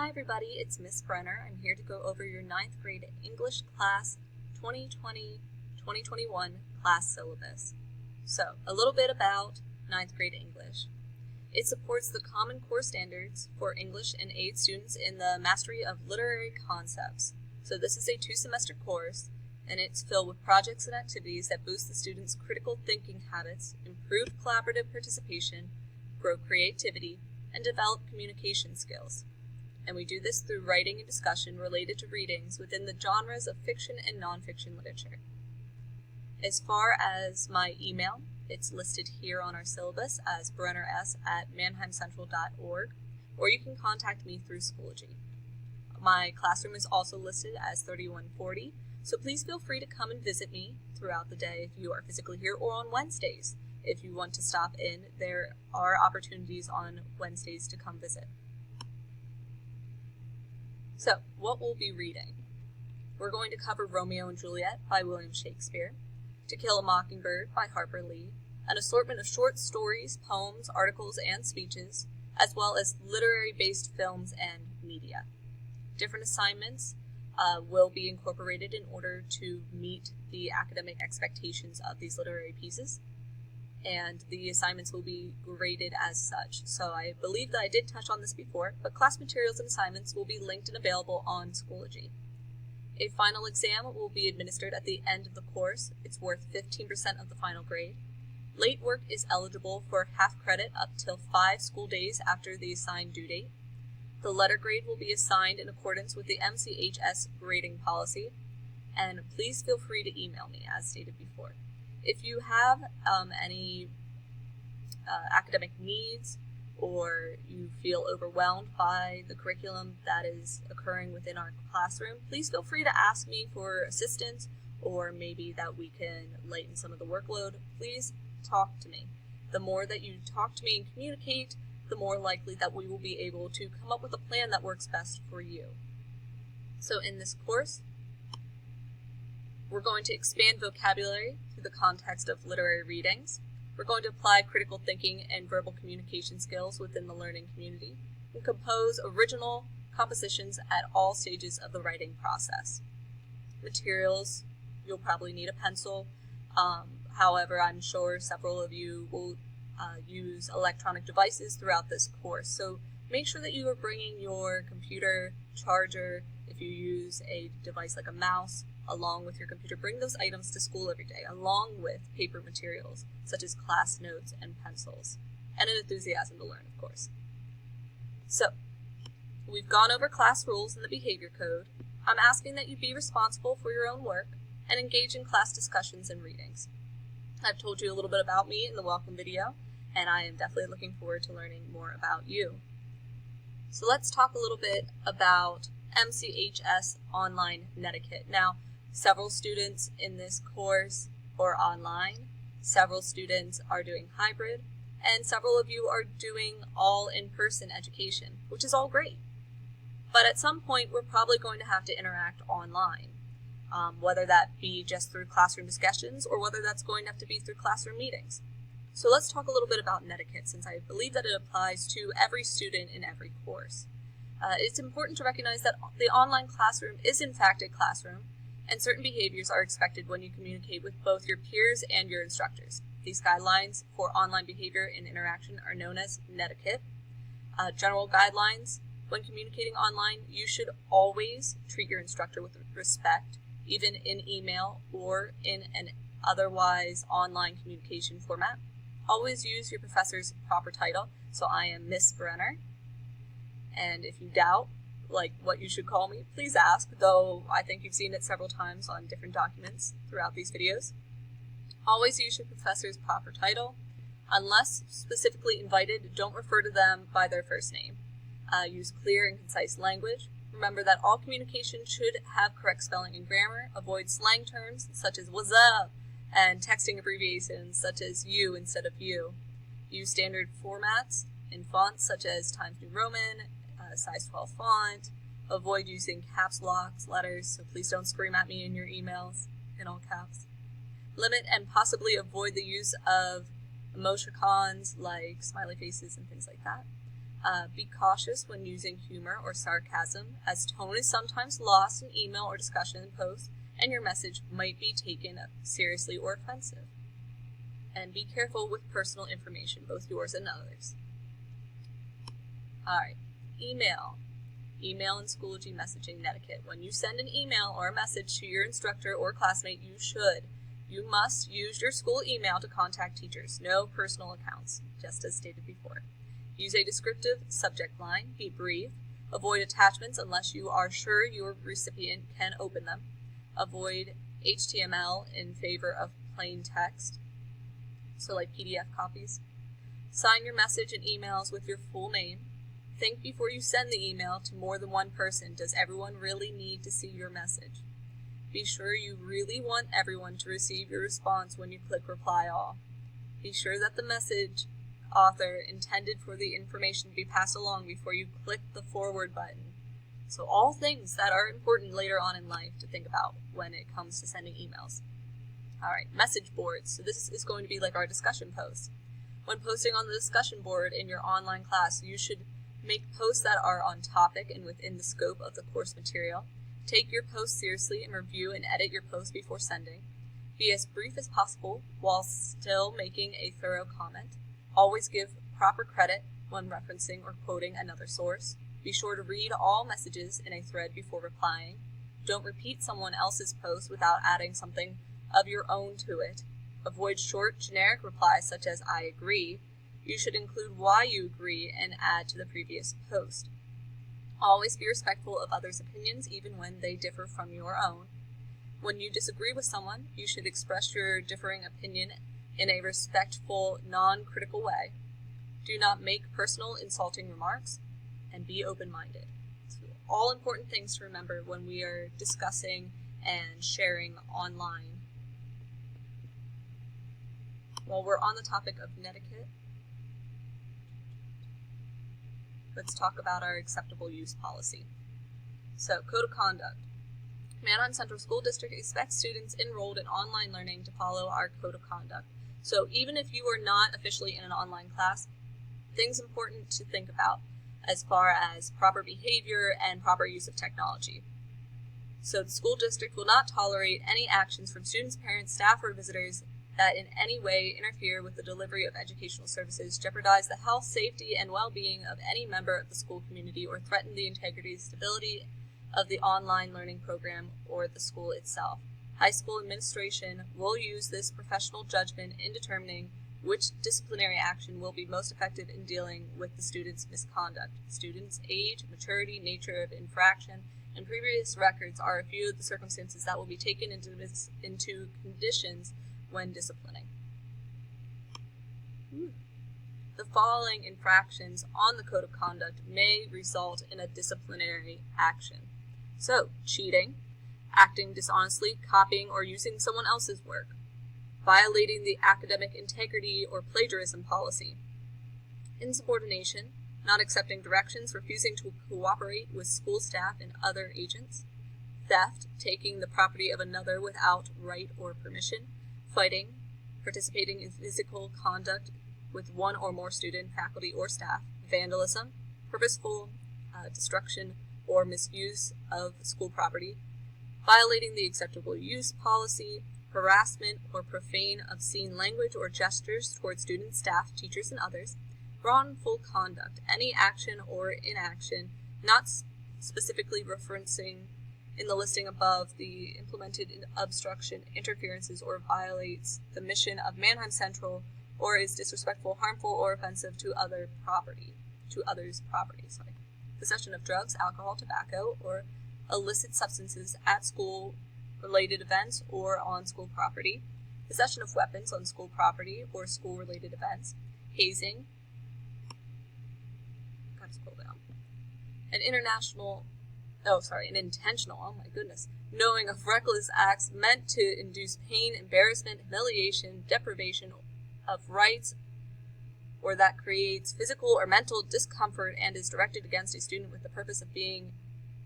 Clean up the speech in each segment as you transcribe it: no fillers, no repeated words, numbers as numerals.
Hi everybody, it's Miss Brenner. I'm here to go over your 9th grade English class 2020-2021 class syllabus. So, a little bit about 9th grade English. It supports the Common Core Standards for English and aids students in the mastery of literary concepts. So this is a 2-semester course, and it's filled with projects and activities that boost the students' critical thinking habits, improve collaborative participation, grow creativity, and develop communication skills. And we do this through writing and discussion related to readings within the genres of fiction and nonfiction literature. As far as my email, it's listed here on our syllabus as brenner@mannheimcentral.org, or you can contact me through Schoology. My classroom is also listed as 3140, so please feel free to come and visit me throughout the day if you are physically here, or on Wednesdays. If you want to stop in, there are opportunities on Wednesdays to come visit. So, what we'll be reading? We're going to cover Romeo and Juliet by William Shakespeare, To Kill a Mockingbird by Harper Lee, an assortment of short stories, poems, articles, and speeches, as well as literary-based films and media. Different assignments will be incorporated in order to meet the academic expectations of these literary pieces, and the assignments will be graded as such. So I believe that I did touch on this before, but class materials and assignments will be linked and available on Schoology. A final exam will be administered at the end of the course. It's worth 15% of the final grade. Late work is eligible for half credit up till 5 school days after the assigned due date. The letter grade will be assigned in accordance with the MCHS grading policy, and please feel free to email me as stated before. If you have any academic needs, or you feel overwhelmed by the curriculum that is occurring within our classroom, please feel free to ask me for assistance, or maybe that we can lighten some of the workload. Please talk to me. The more that you talk to me and communicate, the more likely that we will be able to come up with a plan that works best for you. So in this course, we're going to expand vocabulary through the context of literary readings. We're going to apply critical thinking and verbal communication skills within the learning community, and compose original compositions at all stages of the writing process. Materials, you'll probably need a pencil. However, I'm sure several of you will use electronic devices throughout this course. So make sure that you are bringing your computer, charger, if you use a device like a mouse, along with your computer. Bring those items to school every day, along with paper materials, such as class notes and pencils, and an enthusiasm to learn, of course. So, we've gone over class rules and the behavior code. I'm asking that you be responsible for your own work and engage in class discussions and readings. I've told you a little bit about me in the welcome video, and I am definitely looking forward to learning more about you. So let's talk a little bit about MCHS online netiquette. Now, several students in this course are online, several students are doing hybrid, and several of you are doing all in-person education, which is all great. But at some point, we're probably going to have to interact online, whether that be just through classroom discussions or whether that's going to have to be through classroom meetings. So let's talk a little bit about netiquette, since I believe that it applies to every student in every course. It's important to recognize that the online classroom is in fact a classroom, and certain behaviors are expected when you communicate with both your peers and your instructors. These guidelines for online behavior and interaction are known as netiquette. General guidelines: when communicating online, you should always treat your instructor with respect, even in email or in an otherwise online communication format. Always use your professor's proper title, so I am Miss Brenner. And if you doubt what you should call me, please ask, though I think you've seen it several times on different documents throughout these videos. Always use your professor's proper title. Unless specifically invited, don't refer to them by their first name. Use clear and concise language. Remember that all communication should have correct spelling and grammar. Avoid slang terms such as "what's up" and texting abbreviations such as "you" instead of "you." Use standard formats and fonts such as Times New Roman, size 12 font. Avoid using caps locks letters, so please don't scream at me in your emails in all caps. Limit and possibly avoid the use of emoticons like smiley faces and things like that. Be cautious when using humor or sarcasm, as tone is sometimes lost in email or discussion posts, and your message might be taken seriously or offensive. And be careful with personal information, both yours and others. Alright, email. Email and Schoology messaging etiquette. When you send an email or a message to your instructor or classmate, you must use your school email to contact teachers. No personal accounts, just as stated before. Use a descriptive subject line. Be brief. Avoid attachments unless you are sure your recipient can open them. Avoid HTML in favor of plain text, so like PDF copies. Sign your message and emails with your full name. Think before you send the email to more than one person. Does everyone really need to see your message? Be sure you really want everyone to receive your response when you click Reply All. Be sure that the message author intended for the information to be passed along before you click the forward button. So all things that are important later on in life to think about when it comes to sending emails. Alright, message boards. So this is going to be like our discussion posts. When posting on the discussion board in your online class, you should make posts that are on topic and within the scope of the course material. Take your posts seriously and review and edit your posts before sending. Be as brief as possible while still making a thorough comment. Always give proper credit when referencing or quoting another source. Be sure to read all messages in a thread before replying. Don't repeat someone else's post without adding something of your own to it. Avoid short, generic replies such as "I agree." You should include why you agree and add to the previous post. Always be respectful of others' opinions even when they differ from your own. When you disagree with someone, you should express your differing opinion in a respectful, non-critical way. Do not make personal, insulting remarks, and be open-minded. So all important things to remember when we are discussing and sharing online. While we're on the topic of netiquette, let's talk about our acceptable use policy. So, Code of Conduct. Manheim Central School District expects students enrolled in online learning to follow our Code of Conduct. So even if you are not officially in an online class, things important to think about as far as proper behavior and proper use of technology. So the school district will not tolerate any actions from students, parents, staff, or visitors that in any way interfere with the delivery of educational services, jeopardize the health, safety, and well-being of any member of the school community, or threaten the integrity and stability of the online learning program or the school itself. High school administration will use this professional judgment in determining which disciplinary action will be most effective in dealing with the student's misconduct. Students' age, maturity, nature of infraction, and previous records are a few of the circumstances that will be taken into conditions when disciplining. The following infractions on the Code of Conduct may result in a disciplinary action. So, cheating, acting dishonestly, copying or using someone else's work, violating the academic integrity or plagiarism policy, insubordination, not accepting directions, refusing to cooperate with school staff and other agents, theft, taking the property of another without right or permission, fighting, participating in physical conduct with one or more student, faculty, or staff, vandalism, purposeful destruction or misuse of school property, violating the acceptable use policy, harassment or profane, obscene language or gestures toward students, staff, teachers, and others, wrongful conduct, any action or inaction not specifically referencing in the listing above the implemented obstruction, interferences, or violates the mission of Manheim Central, or is disrespectful, harmful, or offensive to others' property. Possession of drugs, alcohol, tobacco, or illicit substances at school-related events or on school property. Possession of weapons on school property or school-related events. Hazing. Gotta scroll down. An intentional, knowing of reckless acts meant to induce pain, embarrassment, humiliation, deprivation of rights, or that creates physical or mental discomfort and is directed against a student with the purpose of being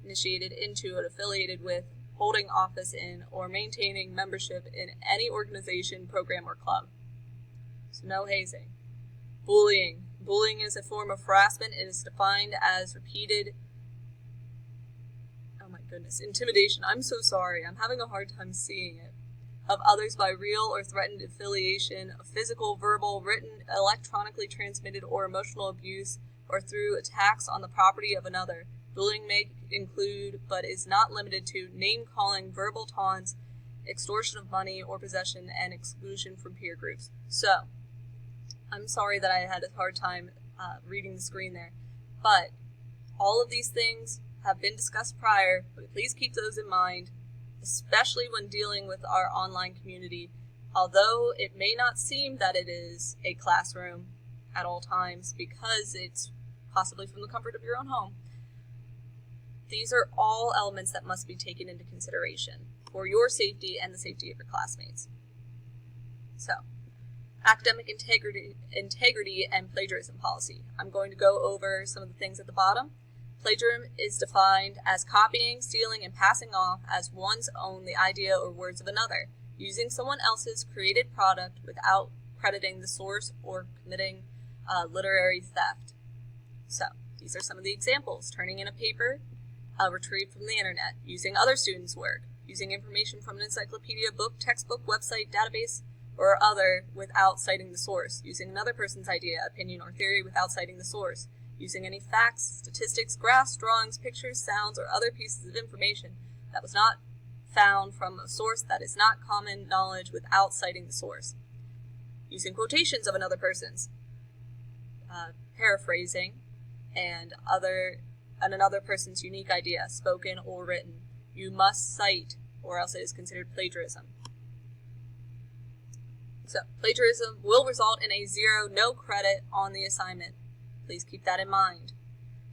initiated into and affiliated with, holding office in, or maintaining membership in any organization, program, or club. So no hazing. Bullying. Bullying is a form of harassment. It is defined as repeated, oh my goodness, intimidation. I'm so sorry. I'm having a hard time seeing it. Of others by real or threatened affiliation, of physical, verbal, written, electronically transmitted, or emotional abuse, or through attacks on the property of another. Bullying may include, but is not limited to, name-calling, verbal taunts, extortion of money or possession, and exclusion from peer groups. So, I'm sorry that I had a hard time reading the screen there, but all of these things have been discussed prior, but please keep those in mind, especially when dealing with our online community. Although it may not seem that it is a classroom at all times because it's possibly from the comfort of your own home, these are all elements that must be taken into consideration for your safety and the safety of your classmates. So, academic integrity and plagiarism policy. I'm going to go over some of the things at the bottom. Plagiarism is defined as copying, stealing, and passing off as one's own the idea or words of another, using someone else's created product without crediting the source or committing literary theft. So, these are some of the examples. Turning in a paper retrieved from the internet, using other students' work, using information from an encyclopedia, book, textbook, website, database, or other without citing the source, using another person's idea, opinion, or theory without citing the source, using any facts, statistics, graphs, drawings, pictures, sounds, or other pieces of information that was not found from a source that is not common knowledge without citing the source, using quotations of another person's, paraphrasing, and another person's unique idea, spoken or written. You must cite, or else it is considered plagiarism. So, plagiarism will result in a 0, no credit on the assignment. Please keep that in mind.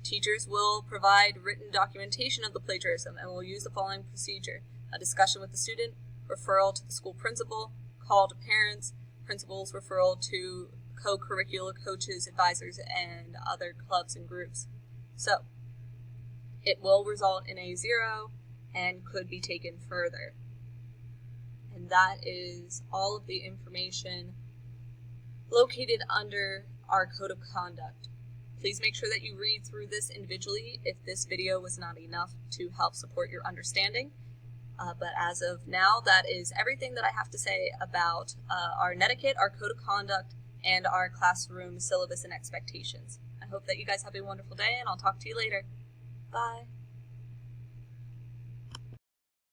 Teachers will provide written documentation of the plagiarism and will use the following procedure: a discussion with the student, referral to the school principal, call to parents, principal's referral to co-curricular coaches, advisors, and other clubs and groups. So, it will result in a 0 and could be taken further. And that is all of the information located under our Code of Conduct. Please make sure that you read through this individually if this video was not enough to help support your understanding. But as of now, that is everything that I have to say about our netiquette, our Code of Conduct, and our classroom syllabus and expectations. I hope that you guys have a wonderful day, and I'll talk to you later. Bye.